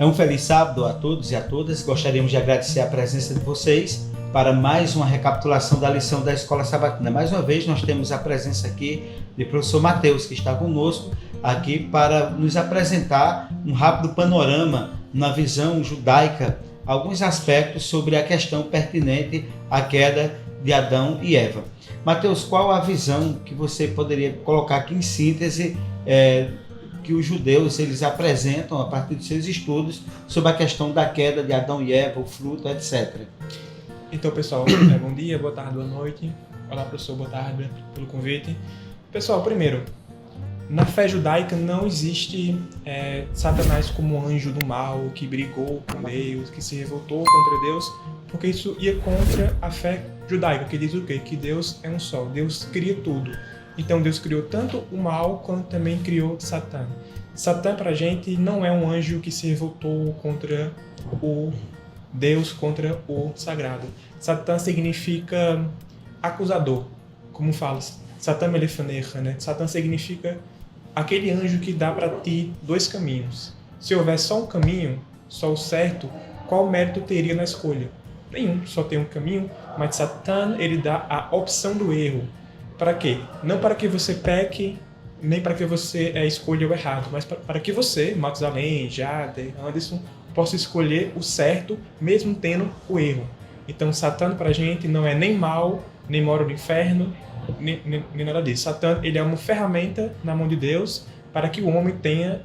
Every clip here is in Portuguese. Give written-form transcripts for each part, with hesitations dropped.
Um feliz sábado a todos e a todas. Gostaríamos de agradecer a presença de vocês para mais uma recapitulação da lição da Escola Sabatina. Mais uma vez, nós temos a presença aqui do professor Mateus, que está conosco aqui para nos apresentar um rápido panorama na visão judaica, alguns aspectos sobre a questão pertinente à queda de Adão e Eva. Mateus, qual a visão que você poderia colocar aqui em síntese que os judeus eles apresentam a partir dos seus estudos sobre a questão da queda de Adão e Eva, o fruto, etc. Então, pessoal, bom dia, boa tarde, boa noite. Olá, professor, boa tarde pelo convite. Pessoal, primeiro, na fé judaica não existe Satanás como anjo do mal, que brigou com Deus, que se revoltou contra Deus, porque isso ia contra a fé judaica, que diz o quê? Que Deus é um só, Deus cria tudo. Então Deus criou tanto o mal quanto também criou Satã. Satã pra gente não é um anjo que se revoltou contra o Deus, contra o sagrado. Satã significa acusador, como fala Satã melefanecha, né? Satã significa aquele anjo que dá para ti dois caminhos. Se houver só um caminho, só o certo, qual mérito teria na escolha? Nenhum, só tem um caminho, mas Satã ele dá a opção do erro. Para quê? Não para que você peque, nem para que você escolha o errado, mas para que você, Matusalém, Jader, Anderson, possa escolher o certo, mesmo tendo o erro. Então, Satã para a gente não é nem mal, nem mora no inferno, nem nada disso. Satã ele é uma ferramenta na mão de Deus para que o homem tenha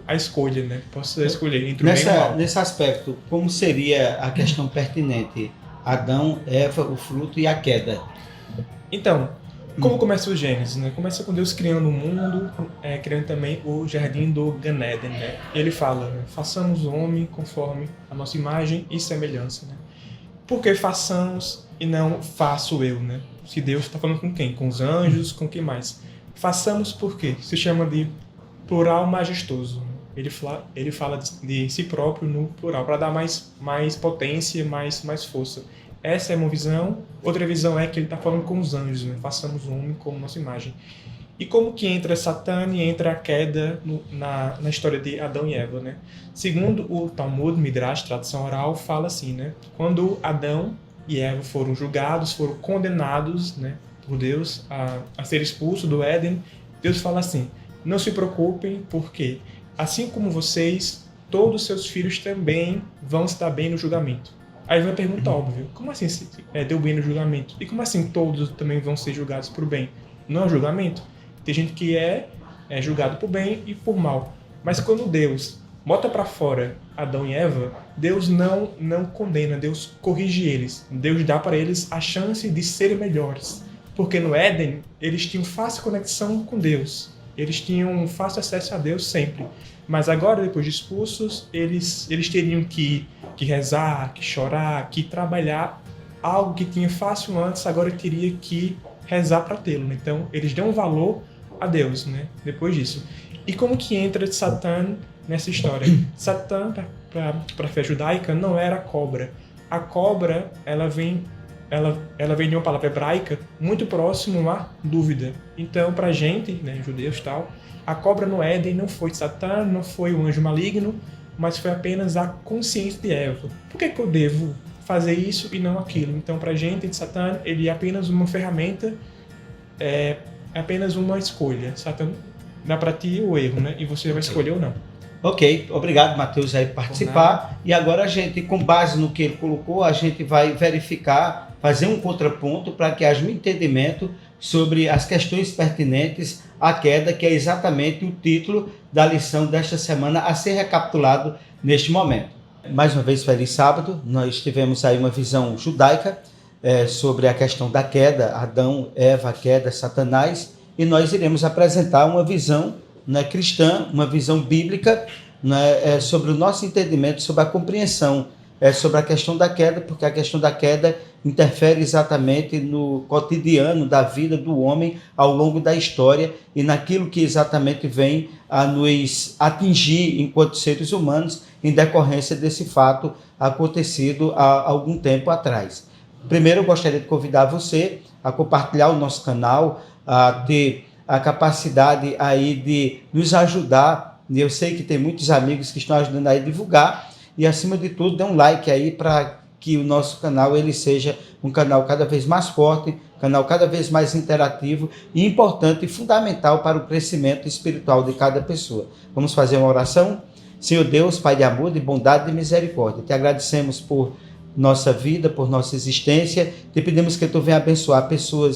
a escolha, né? Possa escolher entre o bem e o mal. Nesse aspecto, como seria a questão pertinente? Adão, Eva, o fruto e a queda. Então, como começa o Gênesis, né? Começa com Deus criando o mundo, criando também o jardim do Gan Eden, né? Ele fala, né? Façamos o homem conforme a nossa imagem e semelhança, né? Por que façamos e não faço eu, né? Se Deus está falando com quem? Com os anjos, com quem mais? Façamos por quê? Se chama de plural majestoso. Ele fala de si próprio no plural, para dar mais potência, mais força. Essa é uma visão. Outra visão é que ele está falando com os anjos, né? Façamos o homem como nossa imagem. E como que entra Satã e entra a queda na história de Adão e Eva, né? Segundo o Talmud, Midrash, tradução oral, fala assim, né? Quando Adão e Eva foram julgados, foram condenados, né, por Deus a ser expulsos do Éden, Deus fala assim, não se preocupem, porque assim como vocês, todos os seus filhos também vão estar bem no julgamento. Aí vem a pergunta óbvia, como assim deu bem no julgamento? E como assim todos também vão ser julgados por bem? Não é julgamento. Tem gente que é julgado por bem e por mal. Mas quando Deus bota para fora Adão e Eva, Deus não condena, Deus corrige eles. Deus dá para eles a chance de serem melhores. Porque no Éden, eles tinham fácil conexão com Deus. Eles tinham fácil acesso a Deus sempre. Mas agora, depois de expulsos, eles teriam que rezar, que chorar, que trabalhar algo que tinha fácil antes, agora teria que rezar para tê-lo. Então, eles dão valor a Deus, né? Depois disso. E como que entra Satã nessa história? Satã, para a fé judaica, não era a cobra. A cobra, ela vem de uma palavra hebraica muito próximo à dúvida. Então, para a gente, né, judeus e tal, a cobra no Éden não foi Satã, não foi o anjo maligno, mas foi apenas a consciência de Eva. Por que eu devo fazer isso e não aquilo? Então, para a gente, Satã, ele é apenas uma ferramenta, é apenas uma escolha. Satã dá para ti o erro, né? E você vai escolher ou não. Ok, obrigado, Mateus, aí por participar. E agora a gente, com base no que ele colocou, a gente vai verificar, fazer um contraponto para que haja um entendimento sobre as questões pertinentes à queda, que é exatamente o título da lição desta semana a ser recapitulado neste momento. Mais uma vez, feliz sábado. Nós tivemos aí uma visão judaica sobre a questão da queda, Adão, Eva, a queda, Satanás, e nós iremos apresentar uma visão cristã, uma visão bíblica sobre o nosso entendimento, sobre a compreensão sobre a questão da queda, porque a questão da queda interfere exatamente no cotidiano da vida do homem ao longo da história e naquilo que exatamente vem a nos atingir enquanto seres humanos em decorrência desse fato acontecido há algum tempo atrás. Primeiro, eu gostaria de convidar você a compartilhar o nosso canal, a ter a capacidade aí de nos ajudar e eu sei que tem muitos amigos que estão ajudando aí a divulgar, e acima de tudo, dê um like aí para que o nosso canal ele seja um canal cada vez mais forte, canal cada vez mais interativo e importante e fundamental para o crescimento espiritual de cada pessoa. Vamos fazer uma oração? Senhor Deus, Pai de amor, de bondade e de misericórdia, te agradecemos por nossa vida, por nossa existência, te pedimos que tu venha abençoar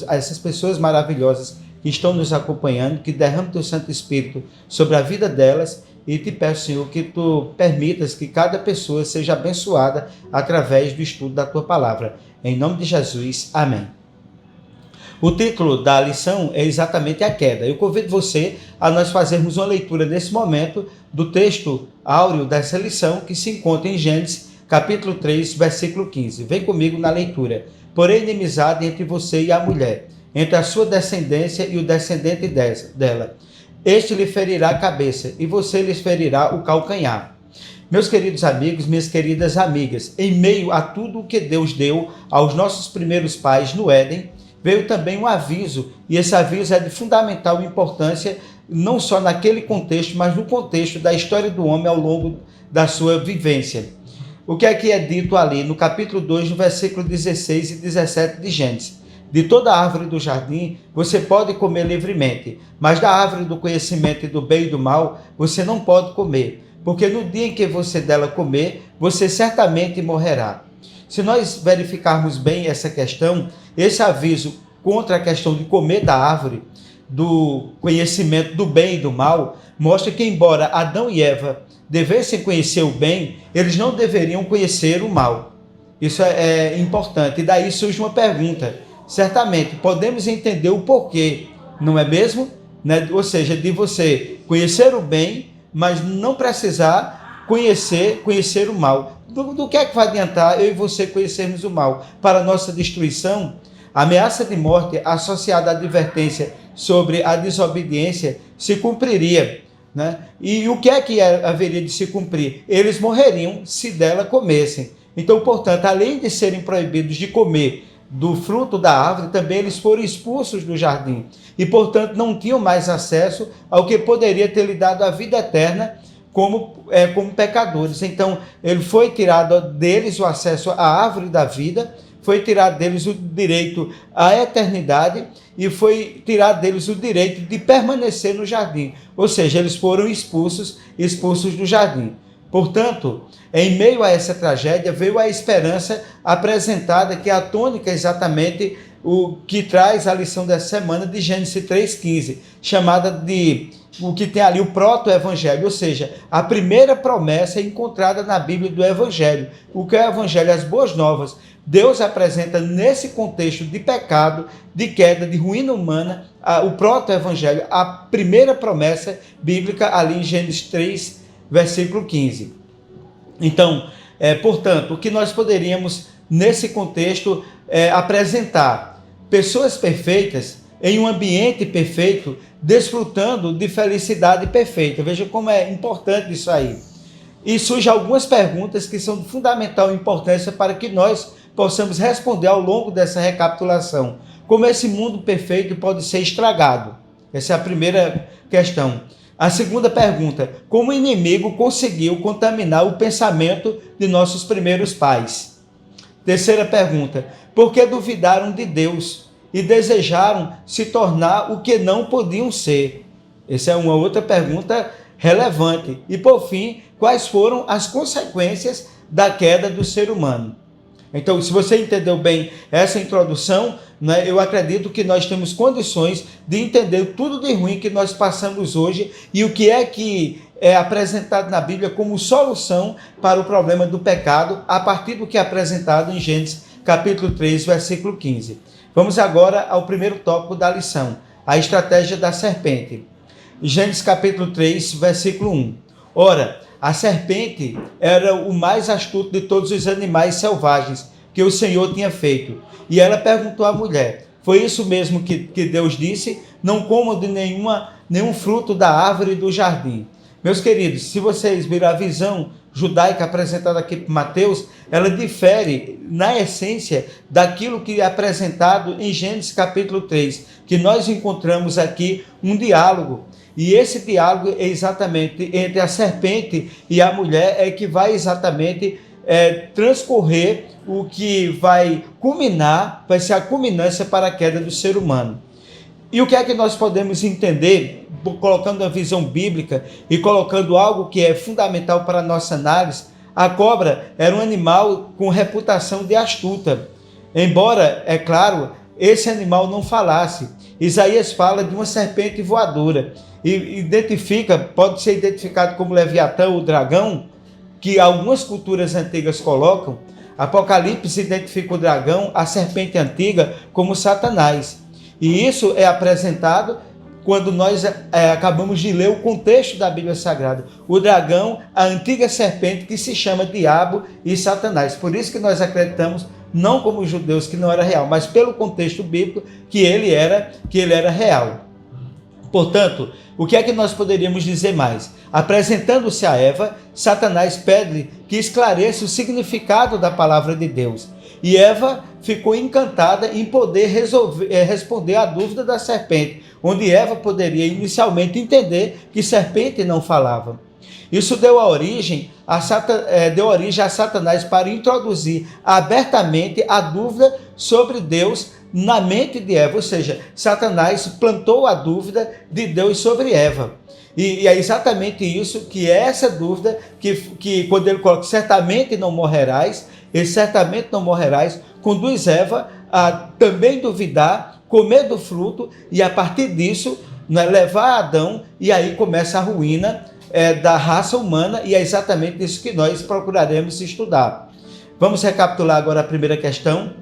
essas pessoas maravilhosas que estão nos acompanhando, que derrame teu Santo Espírito sobre a vida delas, e te peço, Senhor, que tu permitas que cada pessoa seja abençoada através do estudo da tua palavra. Em nome de Jesus, amém. O título da lição é exatamente a queda. Eu convido você a nós fazermos uma leitura nesse momento do texto áureo dessa lição que se encontra em Gênesis, capítulo 3, versículo 15. Vem comigo na leitura. Porém, inimizade entre você e a mulher, entre a sua descendência e o descendente dela. Este lhe ferirá a cabeça, e você lhe ferirá o calcanhar. Meus queridos amigos, minhas queridas amigas, em meio a tudo o que Deus deu aos nossos primeiros pais no Éden, veio também um aviso, e esse aviso é de fundamental importância, não só naquele contexto, mas no contexto da história do homem ao longo da sua vivência. O que é dito ali no capítulo 2, no versículo 16 e 17 de Gênesis? De toda árvore do jardim você pode comer livremente, mas da árvore do conhecimento do bem e do mal você não pode comer, porque no dia em que você dela comer, você certamente morrerá. Se nós verificarmos bem essa questão, esse aviso contra a questão de comer da árvore, do conhecimento do bem e do mal, mostra que embora Adão e Eva devessem conhecer o bem, eles não deveriam conhecer o mal. Isso é importante. E daí surge uma pergunta. Certamente podemos entender o porquê, não é mesmo? Ou seja, de você conhecer o bem, mas não precisar conhecer o mal. Do que é que vai adiantar eu e você conhecermos o mal? Para nossa destruição, a ameaça de morte associada à advertência sobre a desobediência se cumpriria. E o que é que haveria de se cumprir? Eles morreriam se dela comessem. Então, portanto, além de serem proibidos de comer do fruto da árvore, também eles foram expulsos do jardim. E, portanto, não tinham mais acesso ao que poderia ter lhe dado a vida eterna como pecadores. Então, ele foi tirado deles o acesso à árvore da vida, foi tirado deles o direito à eternidade e foi tirado deles o direito de permanecer no jardim. Ou seja, eles foram expulsos do jardim. Portanto, em meio a essa tragédia, veio a esperança apresentada, que é a tônica exatamente o que traz a lição dessa semana de Gênesis 3,15, chamada de o que tem ali o proto-evangelho, ou seja, a primeira promessa encontrada na Bíblia do Evangelho. O que é o Evangelho? As boas novas. Deus apresenta nesse contexto de pecado, de queda, de ruína humana, o proto-evangelho, a primeira promessa bíblica ali em Gênesis 3, versículo 15. Então, portanto, o que nós poderíamos, nesse contexto, apresentar? Pessoas perfeitas em um ambiente perfeito, desfrutando de felicidade perfeita. Veja como é importante isso aí. E surgem algumas perguntas que são de fundamental importância para que nós possamos responder ao longo dessa recapitulação. Como esse mundo perfeito pode ser estragado? Essa é a primeira questão. A segunda pergunta: como o inimigo conseguiu contaminar o pensamento de nossos primeiros pais? Terceira pergunta: por que duvidaram de Deus e desejaram se tornar o que não podiam ser? Essa é uma outra pergunta relevante. E, por fim, quais foram as consequências da queda do ser humano? Então, se você entendeu bem essa introdução, eu acredito que nós temos condições de entender tudo de ruim que nós passamos hoje e o que é apresentado na Bíblia como solução para o problema do pecado, a partir do que é apresentado em Gênesis capítulo 3, versículo 15. Vamos agora ao primeiro tópico da lição, a estratégia da serpente. Gênesis capítulo 3, versículo 1. Ora, a serpente era o mais astuto de todos os animais selvagens que o Senhor tinha feito. E ela perguntou à mulher: foi isso mesmo que Deus disse? Não comam de nenhum fruto da árvore do jardim. Meus queridos, se vocês viram a visão judaica apresentada aqui por Mateus, ela difere na essência daquilo que é apresentado em Gênesis capítulo 3, que nós encontramos aqui um diálogo. E esse diálogo é exatamente entre a serpente e a mulher, é que vai exatamente transcorrer o que vai culminar, vai ser a culminância para a queda do ser humano. E o que é que nós podemos entender, colocando a visão bíblica e colocando algo que é fundamental para a nossa análise? A cobra era um animal com reputação de astuta. Embora, é claro, esse animal não falasse. Isaías fala de uma serpente voadora. E pode ser identificado como Leviatã, o dragão, que algumas culturas antigas colocam. Apocalipse identifica o dragão, a serpente antiga, como Satanás. E isso é apresentado quando nós acabamos de ler o contexto da Bíblia Sagrada. O dragão, a antiga serpente que se chama Diabo e Satanás. Por isso que nós acreditamos, não como os judeus, que não era real, mas pelo contexto bíblico, que ele era real. Portanto, o que é que nós poderíamos dizer mais? Apresentando-se a Eva, Satanás pede que esclareça o significado da palavra de Deus. E Eva ficou encantada em poder responder à dúvida da serpente, onde Eva poderia inicialmente entender que serpente não falava. Isso deu origem a Satanás para introduzir abertamente a dúvida sobre Deus na mente de Eva, ou seja, Satanás plantou a dúvida de Deus sobre Eva. E é exatamente isso, que é essa dúvida, que quando ele coloca certamente não morrerás, conduz Eva a também duvidar, comer do fruto, e a partir disso, levar Adão, e aí começa a ruína da raça humana, e é exatamente isso que nós procuraremos estudar. Vamos recapitular agora a primeira questão.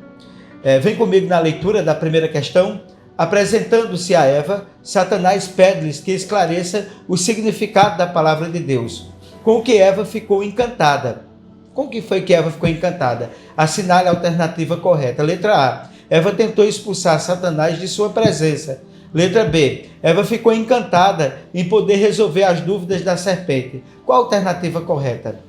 Vem comigo na leitura da primeira questão. Apresentando-se a Eva, Satanás pede-lhes que esclareça o significado da palavra de Deus, com o que Eva ficou encantada. Com o que foi que Eva ficou encantada? Assinale a alternativa correta. Letra A. Eva tentou expulsar Satanás de sua presença. Letra B. Eva ficou encantada em poder resolver as dúvidas da serpente. Qual a alternativa correta?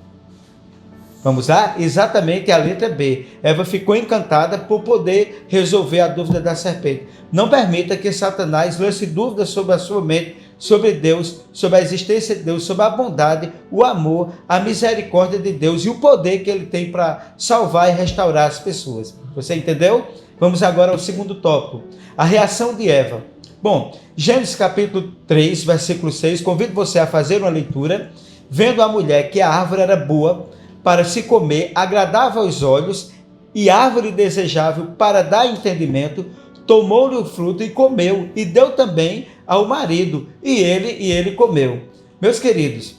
Vamos lá? Exatamente a letra B. Eva ficou encantada por poder resolver a dúvida da serpente. Não permita que Satanás lance dúvidas sobre a sua mente, sobre Deus, sobre a existência de Deus, sobre a bondade, o amor, a misericórdia de Deus e o poder que ele tem para salvar e restaurar as pessoas. Você entendeu? Vamos agora ao segundo tópico. A reação de Eva. Bom, Gênesis capítulo 3, versículo 6, convido você a fazer uma leitura. Vendo a mulher que a árvore era boa para se comer, agradável aos olhos e árvore desejável para dar entendimento, tomou-lhe o fruto e comeu, e deu também ao marido, e ele comeu. Meus queridos,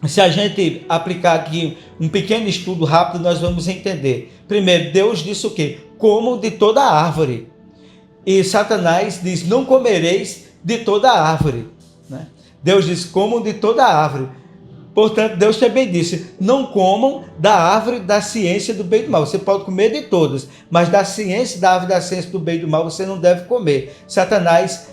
se a gente aplicar aqui um pequeno estudo rápido, nós vamos entender. Primeiro, Deus disse o quê? Comam de toda a árvore. E Satanás diz, não comereis de toda a árvore. Né? Deus diz, comam de toda a árvore. Portanto, Deus também disse, não comam da árvore da ciência do bem e do mal. Você pode comer de todas, mas da árvore da ciência do bem e do mal você não deve comer. Satanás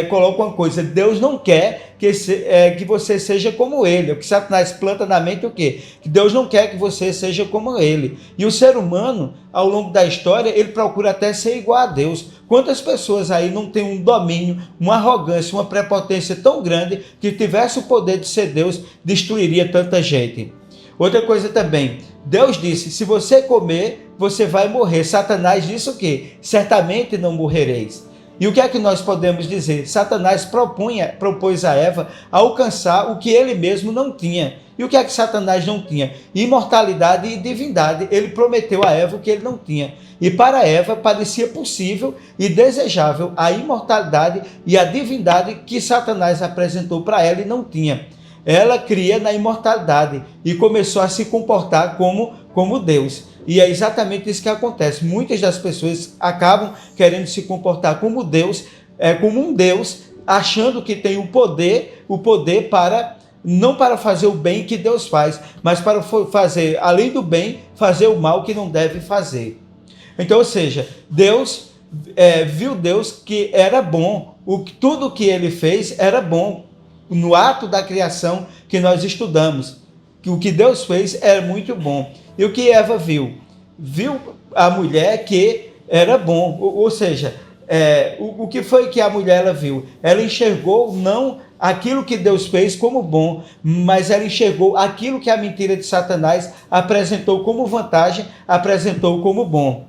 coloca uma coisa, Deus não quer que você seja como ele. O que Satanás planta na mente é o quê? Que Deus não quer que você seja como ele. E o ser humano, ao longo da história, ele procura até ser igual a Deus. Quantas pessoas aí não têm um domínio, uma arrogância, uma prepotência tão grande que tivesse o poder de ser Deus, destruiria tanta gente? Outra coisa também, Deus disse, se você comer, você vai morrer. Satanás disse o quê? Certamente não morrereis. E o que é que nós podemos dizer? Satanás propôs a Eva alcançar o que ele mesmo não tinha. E o que é que Satanás não tinha? Imortalidade e divindade. Ele prometeu a Eva o que ele não tinha. E para Eva parecia possível e desejável a imortalidade e a divindade que Satanás apresentou para ela e não tinha. Ela cria na imortalidade e começou a se comportar como Deus. E é exatamente isso que acontece. Muitas das pessoas acabam querendo se comportar como Deus, como um Deus, achando que tem o poder para, não para fazer o bem que Deus faz, mas para fazer, além do bem, fazer o mal que não deve fazer. Então, ou seja, Deus viu Deus que era bom, tudo que ele fez era bom, no ato da criação que nós estudamos. que o que Deus fez era muito bom. E o que Eva viu? Viu a mulher que era bom, ou seja, o que foi que a mulher ela viu? Ela enxergou não aquilo que Deus fez como bom, mas ela enxergou aquilo que a mentira de Satanás apresentou como vantagem, apresentou como bom.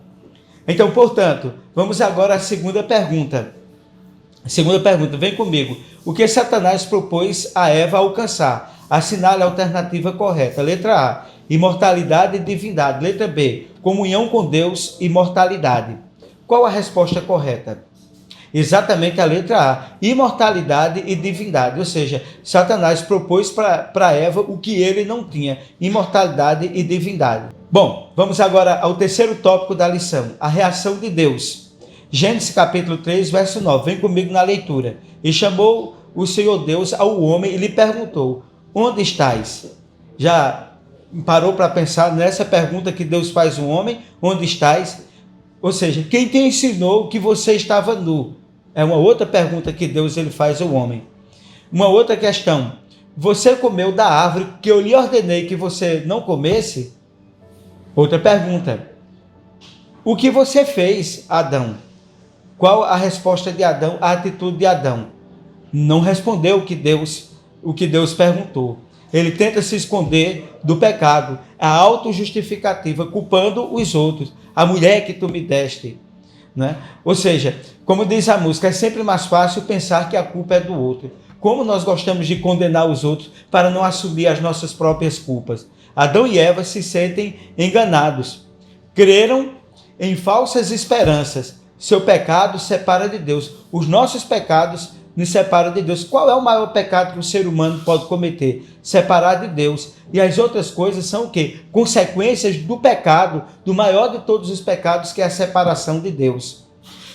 Então, portanto, vamos agora à segunda pergunta. Segunda pergunta, vem comigo. O que Satanás propôs a Eva alcançar? Assinale a alternativa correta. Letra A, imortalidade e divindade. Letra B, comunhão com Deus e mortalidade. Qual a resposta correta? Exatamente a letra A, imortalidade e divindade. Ou seja, Satanás propôs para Eva o que ele não tinha, imortalidade e divindade. Bom, vamos agora ao terceiro tópico da lição, a reação de Deus. Gênesis capítulo 3, verso 9. Vem comigo na leitura. E chamou o Senhor Deus ao homem e lhe perguntou, onde estás? Já parou para pensar nessa pergunta que Deus faz ao homem? Onde estás? Ou seja, quem te ensinou que você estava nu? É uma outra pergunta que Deus ele faz ao homem. Uma outra questão. Você comeu da árvore que eu lhe ordenei que você não comesse? Outra pergunta. O que você fez, Adão? Qual a resposta de Adão, a atitude de Adão? Não respondeu o que Deus perguntou. Ele tenta se esconder do pecado, a autojustificativa, culpando os outros. A mulher que tu me deste. Né? Ou seja, como diz a música, é sempre mais fácil pensar que a culpa é do outro. Como nós gostamos de condenar os outros para não assumir as nossas próprias culpas. Adão e Eva se sentem enganados. Creram em falsas esperanças. Seu pecado separa de Deus. Os nossos pecados nos separam de Deus. Qual é o maior pecado que o ser humano pode cometer? Separar de Deus. E as outras coisas são o quê? Consequências do pecado, do maior de todos os pecados, que é a separação de Deus.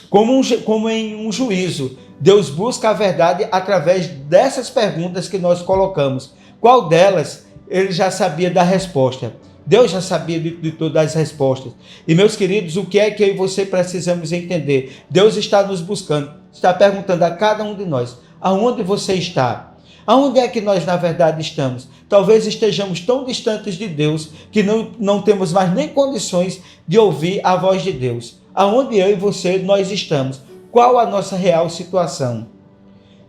Como em um juízo, Deus busca a verdade através dessas perguntas que nós colocamos. Qual delas ele já sabia da resposta? Deus já sabia de todas as respostas. E, meus queridos, o que é que eu e você precisamos entender? Deus está nos buscando, está perguntando a cada um de nós, aonde você está? Aonde é que nós, na verdade, estamos? Talvez estejamos tão distantes de Deus que não temos mais nem condições de ouvir a voz de Deus. Aonde eu e você, nós estamos? Qual a nossa real situação?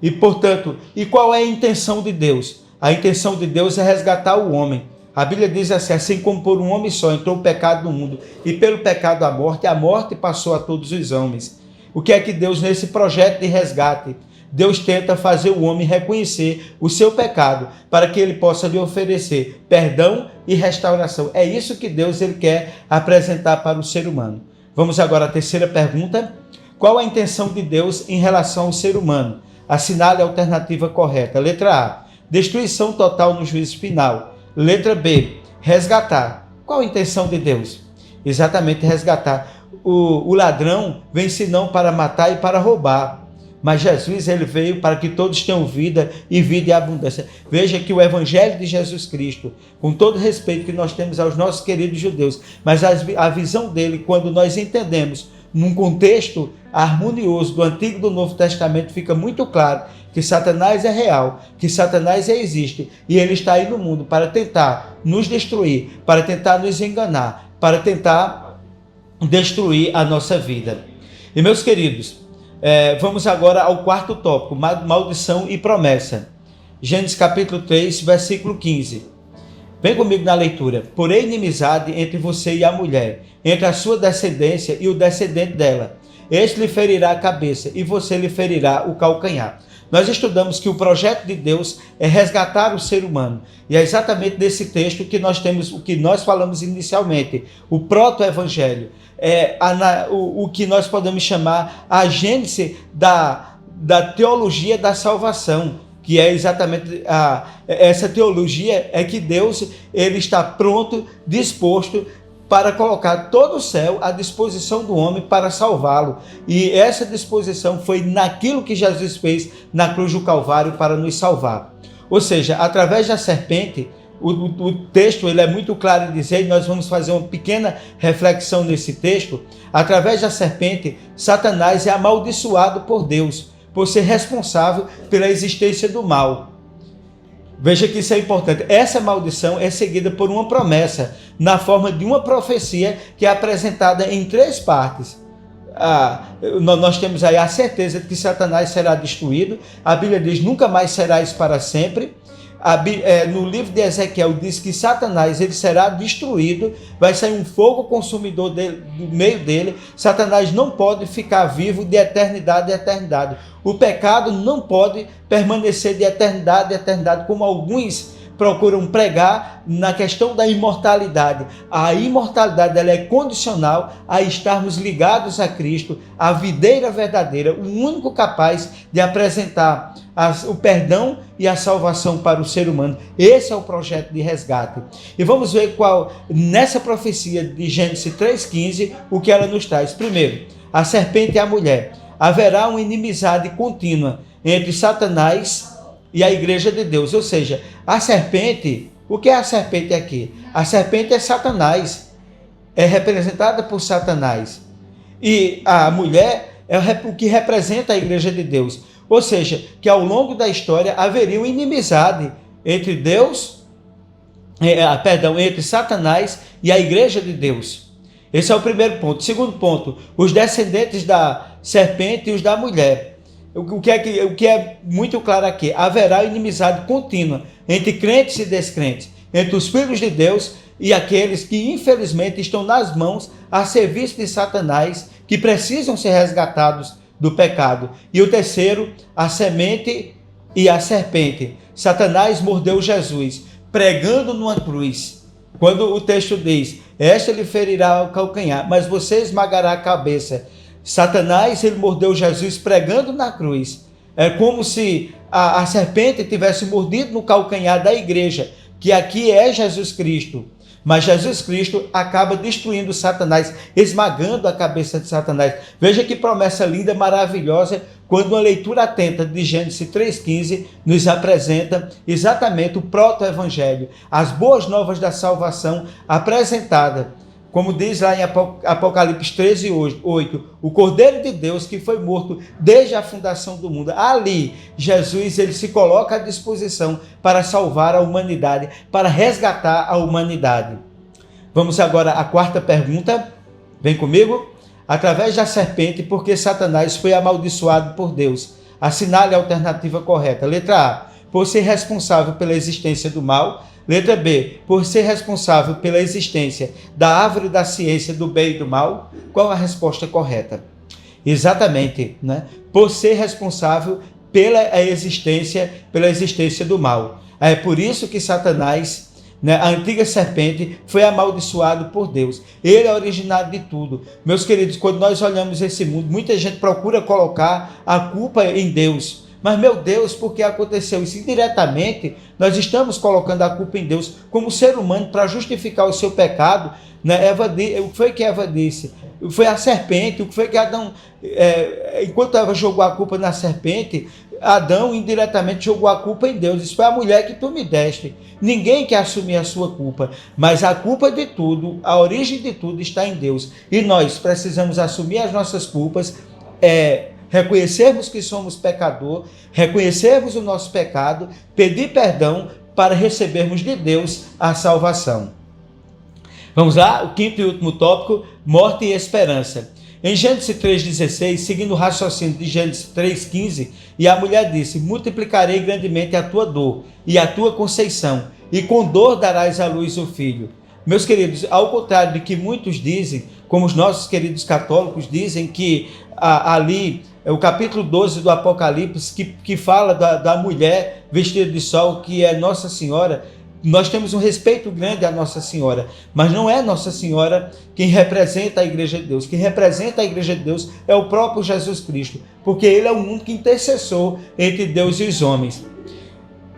E, portanto, qual é a intenção de Deus? A intenção de Deus é resgatar o homem. A Bíblia diz assim como por um homem só entrou o pecado no mundo, e pelo pecado a morte passou a todos os homens. O que é que Deus, nesse projeto de resgate, Deus tenta fazer o homem reconhecer o seu pecado, para que ele possa lhe oferecer perdão e restauração. É isso que Deus ele quer apresentar para o ser humano. Vamos agora à terceira pergunta. Qual a intenção de Deus em relação ao ser humano? Assinale a alternativa correta. Letra A, destruição total no juízo final. Letra B, resgatar. Qual a intenção de Deus? Exatamente resgatar. O ladrão vem senão para matar e para roubar. Mas Jesus ele veio para que todos tenham vida e vida em abundância. Veja que o Evangelho de Jesus Cristo, com todo o respeito que nós temos aos nossos queridos judeus, mas a visão dele, quando nós entendemos num contexto harmonioso do Antigo e do Novo Testamento, fica muito claro que Satanás é real, que Satanás existe, e ele está aí no mundo para tentar nos destruir, para tentar nos enganar, para tentar destruir a nossa vida. E, meus queridos, vamos agora ao quarto tópico, maldição e promessa. Gênesis capítulo 3, versículo 15. Vem comigo na leitura. Porém, inimizade entre você e a mulher, entre a sua descendência e o descendente dela. Este lhe ferirá a cabeça e você lhe ferirá o calcanhar. Nós estudamos que o projeto de Deus é resgatar o ser humano. E é exatamente nesse texto que nós temos o que nós falamos inicialmente, o proto-evangelho. O que nós podemos chamar a gênese da teologia da salvação, que é exatamente essa teologia é que Deus ele está pronto, disposto para colocar todo o céu à disposição do homem para salvá-lo. E essa disposição foi naquilo que Jesus fez na cruz do Calvário para nos salvar. Ou seja, através da serpente, o texto ele é muito claro em dizer, e nós vamos fazer uma pequena reflexão nesse texto. Através da serpente, Satanás é amaldiçoado por Deus, por ser responsável pela existência do mal. Veja que isso é importante. Essa maldição é seguida por uma promessa, na forma de uma profecia que é apresentada em 3 partes. Nós temos aí a certeza de que Satanás será destruído. A Bíblia diz: nunca mais serás para sempre. No livro de Ezequiel diz que Satanás ele será destruído, vai sair um fogo consumidor do meio dele. Satanás não pode ficar vivo de eternidade a eternidade. O pecado não pode permanecer de eternidade a eternidade, como alguns procuram pregar na questão da imortalidade. A imortalidade ela é condicional a estarmos ligados a Cristo, a videira verdadeira, o único capaz de apresentar o perdão e a salvação para o ser humano. Esse é o projeto de resgate. E vamos ver nessa profecia de Gênesis 3,15, o que ela nos traz. Primeiro, a serpente e a mulher. Haverá uma inimizade contínua entre Satanás e a igreja de Deus. Ou seja, a serpente, o que é a serpente aqui? A serpente é Satanás, é representada por Satanás. E a mulher é o que representa a igreja de Deus. Ou seja, que ao longo da história haveria uma inimizade entre entre Satanás e a igreja de Deus. Esse é o primeiro ponto. Segundo ponto, os descendentes da serpente e os da mulher. O que é muito claro aqui: haverá inimizade contínua entre crentes e descrentes, entre os filhos de Deus e aqueles que infelizmente estão nas mãos a serviço de Satanás, que precisam ser resgatados do pecado. E o terceiro, a semente e a serpente. Satanás mordeu Jesus, pregando numa cruz. Quando o texto diz: esta lhe ferirá o calcanhar, mas você esmagará a cabeça. Satanás, ele mordeu Jesus pregando na cruz. É como se a serpente tivesse mordido no calcanhar da igreja, que aqui é Jesus Cristo. Mas Jesus Cristo acaba destruindo Satanás, esmagando a cabeça de Satanás. Veja que promessa linda, maravilhosa, quando uma leitura atenta de Gênesis 3,15 nos apresenta exatamente o proto-evangelho, as boas novas da salvação apresentada. Como diz lá em Apocalipse 13:8, o Cordeiro de Deus que foi morto desde a fundação do mundo. Ali, Jesus ele se coloca à disposição para salvar a humanidade, para resgatar a humanidade. Vamos agora à quarta pergunta. Vem comigo. Através da serpente, porque Satanás foi amaldiçoado por Deus. Assinale a alternativa correta. Letra A, por ser responsável pela existência do mal. Letra B, por ser responsável pela existência da árvore da ciência do bem e do mal. Qual a resposta correta? Exatamente, né? Por ser responsável pela existência do mal. É por isso que Satanás, né, a antiga serpente, foi amaldiçoado por Deus. Ele é originado de tudo. Meus queridos, quando nós olhamos esse mundo, muita gente procura colocar a culpa em Deus. Mas, meu Deus, por que aconteceu isso? Indiretamente, nós estamos colocando a culpa em Deus como ser humano para justificar o seu pecado. Né? O que foi que Eva disse? Foi a serpente. O que foi que Adão... enquanto Eva jogou a culpa na serpente, Adão indiretamente jogou a culpa em Deus. Isso foi a mulher que tu me deste. Ninguém quer assumir a sua culpa. Mas a culpa de tudo, a origem de tudo está em Deus. E nós precisamos assumir as nossas culpas, reconhecermos que somos pecador, reconhecermos o nosso pecado, pedir perdão para recebermos de Deus a salvação. Vamos lá, o quinto e último tópico, morte e esperança. Em Gênesis 3,16, seguindo o raciocínio de Gênesis 3,15, e a mulher disse: multiplicarei grandemente a tua dor e a tua conceição, e com dor darás à luz o filho. Meus queridos, ao contrário de que muitos dizem, como os nossos queridos católicos dizem que ali é o capítulo 12 do Apocalipse, que fala da mulher vestida de sol, que é Nossa Senhora. Nós temos um respeito grande à Nossa Senhora, mas não é Nossa Senhora quem representa a Igreja de Deus. Quem representa a Igreja de Deus é o próprio Jesus Cristo, porque Ele é o único intercessor entre Deus e os homens.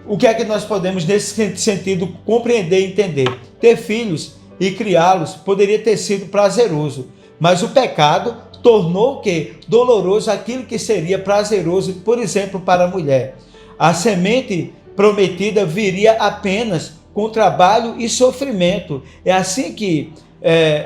O que é que nós podemos, nesse sentido, compreender e entender? Ter filhos e criá-los poderia ter sido prazeroso, mas o pecado tornou o quê? Doloroso aquilo que seria prazeroso, por exemplo, para a mulher. A semente prometida viria apenas com trabalho e sofrimento. É assim que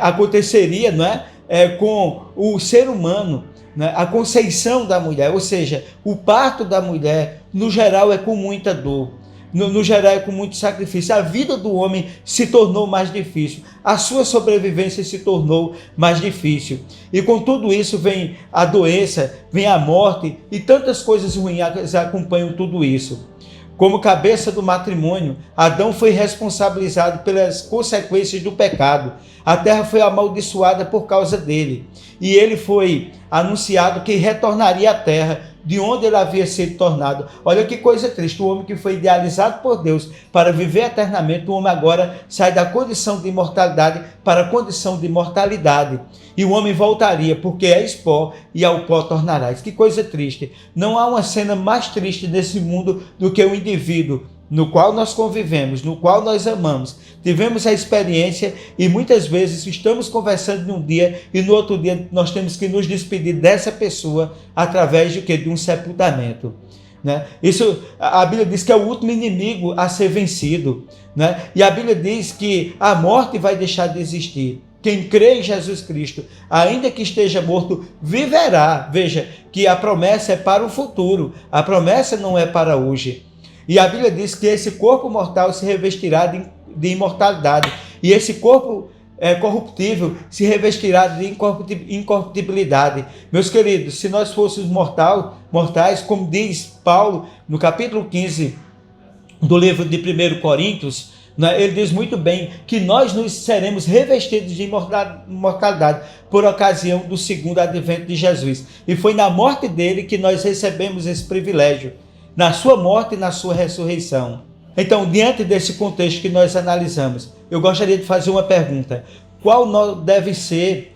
aconteceria, não é? Com o ser humano, né? A conceição da mulher, ou seja, o parto da mulher, no geral, é com muita dor. nos gerar com muito sacrifício. A vida do homem se tornou mais difícil. A sua sobrevivência se tornou mais difícil. E com tudo isso vem a doença, vem a morte e tantas coisas ruins acompanham tudo isso. Como cabeça do matrimônio, Adão foi responsabilizado pelas consequências do pecado. A terra foi amaldiçoada por causa dele. E ele foi anunciado que retornaria à terra, de onde ele havia sido tornado. Olha que coisa triste, o homem que foi idealizado por Deus para viver eternamente, o homem agora sai da condição de imortalidade para a condição de mortalidade. E o homem voltaria, porque és pó e ao pó tornarás. Que coisa triste. Não há uma cena mais triste nesse mundo do que o indivíduo no qual nós convivemos, no qual nós amamos. Tivemos a experiência e muitas vezes estamos conversando num dia e no outro dia nós temos que nos despedir dessa pessoa através de quê? De um sepultamento. Né? Isso, a Bíblia diz que é o último inimigo a ser vencido. Né? E a Bíblia diz que a morte vai deixar de existir. Quem crê em Jesus Cristo, ainda que esteja morto, viverá. Veja que a promessa é para o futuro, a promessa não é para hoje. E a Bíblia diz que esse corpo mortal se revestirá de imortalidade. E esse corpo corruptível se revestirá de incorruptibilidade. Meus queridos, se nós fôssemos mortais, como diz Paulo no capítulo 15 do livro de 1 Coríntios, ele diz muito bem que nós nos seremos revestidos de imortalidade por ocasião do segundo advento de Jesus. E foi na morte dele que nós recebemos esse privilégio. Na sua morte e na sua ressurreição. Então, diante desse contexto que nós analisamos, eu gostaria de fazer uma pergunta. Qual deve ser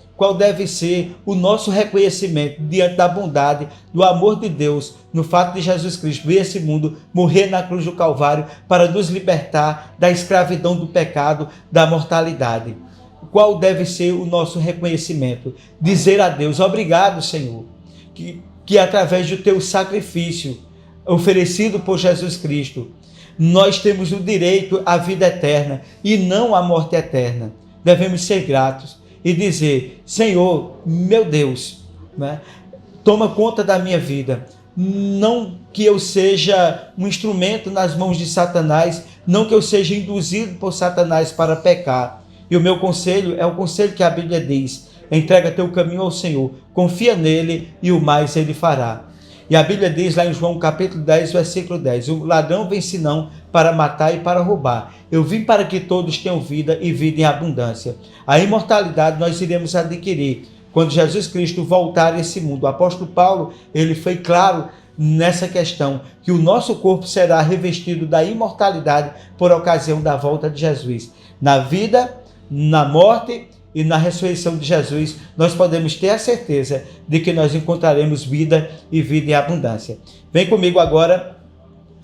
o nosso reconhecimento diante da bondade, do amor de Deus, no fato de Jesus Cristo vir a esse mundo, morrer na cruz do Calvário para nos libertar da escravidão do pecado, da mortalidade? Qual deve ser o nosso reconhecimento? Dizer a Deus, obrigado, Senhor, que através do teu sacrifício, oferecido por Jesus Cristo, nós temos o direito à vida eterna e não à morte eterna. Devemos ser gratos e dizer, Senhor, meu Deus, né, toma conta da minha vida. Não que eu seja um instrumento nas mãos de Satanás, não que eu seja induzido por Satanás para pecar. E o meu conselho é o conselho que a Bíblia diz, entrega teu caminho ao Senhor, confia nele e o mais ele fará. E a Bíblia diz lá em João capítulo 10, versículo 10, o ladrão vem senão para matar e para roubar. Eu vim para que todos tenham vida e vida em abundância. A imortalidade nós iremos adquirir quando Jesus Cristo voltar a esse mundo. O apóstolo Paulo, ele foi claro nessa questão, que o nosso corpo será revestido da imortalidade por ocasião da volta de Jesus. Na vida, na morte e na ressurreição de Jesus, nós podemos ter a certeza de que nós encontraremos vida e vida em abundância. Vem comigo agora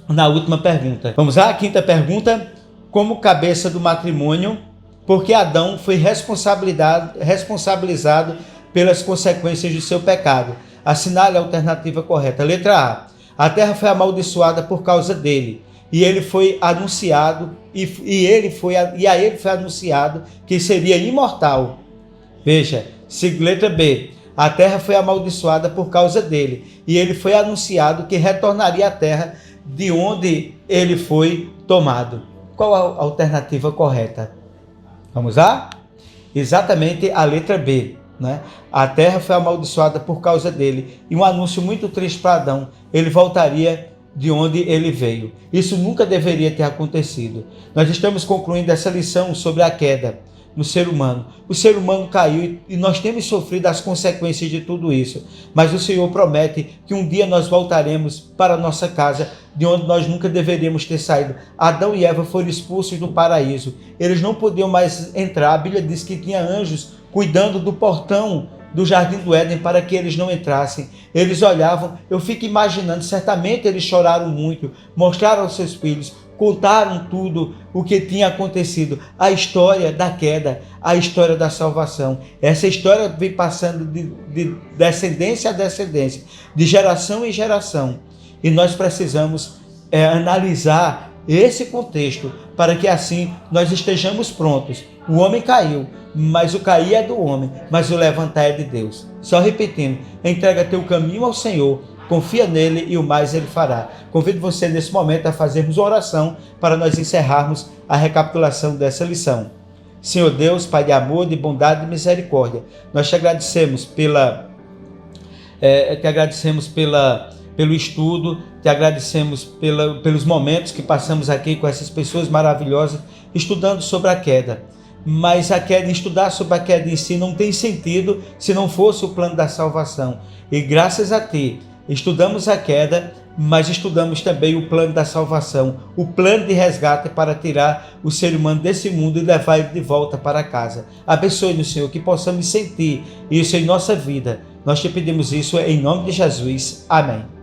na última pergunta. Vamos lá, a quinta pergunta. Como cabeça do matrimônio, porque Adão foi responsabilizado pelas consequências do seu pecado? Assinale a alternativa correta. Letra A. A terra foi amaldiçoada por causa dele. E ele foi anunciado, a ele foi anunciado que seria imortal. Veja, letra B. A terra foi amaldiçoada por causa dele. E ele foi anunciado que retornaria à terra de onde ele foi tomado. Qual a alternativa correta? Vamos lá? Exatamente a letra B. Né? A terra foi amaldiçoada por causa dele. E um anúncio muito triste para Adão. Ele voltaria de onde ele veio. Isso nunca deveria ter acontecido. Nós estamos concluindo essa lição sobre a queda no ser humano. O ser humano caiu e nós temos sofrido as consequências de tudo isso. Mas o Senhor promete que um dia nós voltaremos para a nossa casa, de onde nós nunca deveríamos ter saído. Adão e Eva foram expulsos do paraíso. Eles não podiam mais entrar. A Bíblia diz que tinha anjos cuidando do portão do Jardim do Éden para que eles não entrassem. Eles olhavam, eu fico imaginando, certamente eles choraram muito, mostraram aos seus filhos, contaram tudo o que tinha acontecido, a história da queda, a história da salvação. Essa história vem passando de descendência a descendência, de geração em geração. E nós precisamos analisar esse contexto para que assim nós estejamos prontos. O homem caiu, mas o cair é do homem, mas o levantar é de Deus. Só repetindo, entrega teu caminho ao Senhor, confia nele e o mais ele fará. Convido você nesse momento a fazermos uma oração para nós encerrarmos a recapitulação dessa lição. Senhor Deus, Pai de amor, de bondade e misericórdia, nós te agradecemos pelo estudo, te agradecemos pelos momentos que passamos aqui com essas pessoas maravilhosas, estudando sobre a queda. Mas estudar sobre a queda em si não tem sentido se não fosse o plano da salvação. E graças a ti, estudamos a queda, mas estudamos também o plano da salvação, o plano de resgate para tirar o ser humano desse mundo e levar ele de volta para casa. Abençoe-nos, Senhor, que possamos sentir isso em nossa vida. Nós te pedimos isso em nome de Jesus. Amém.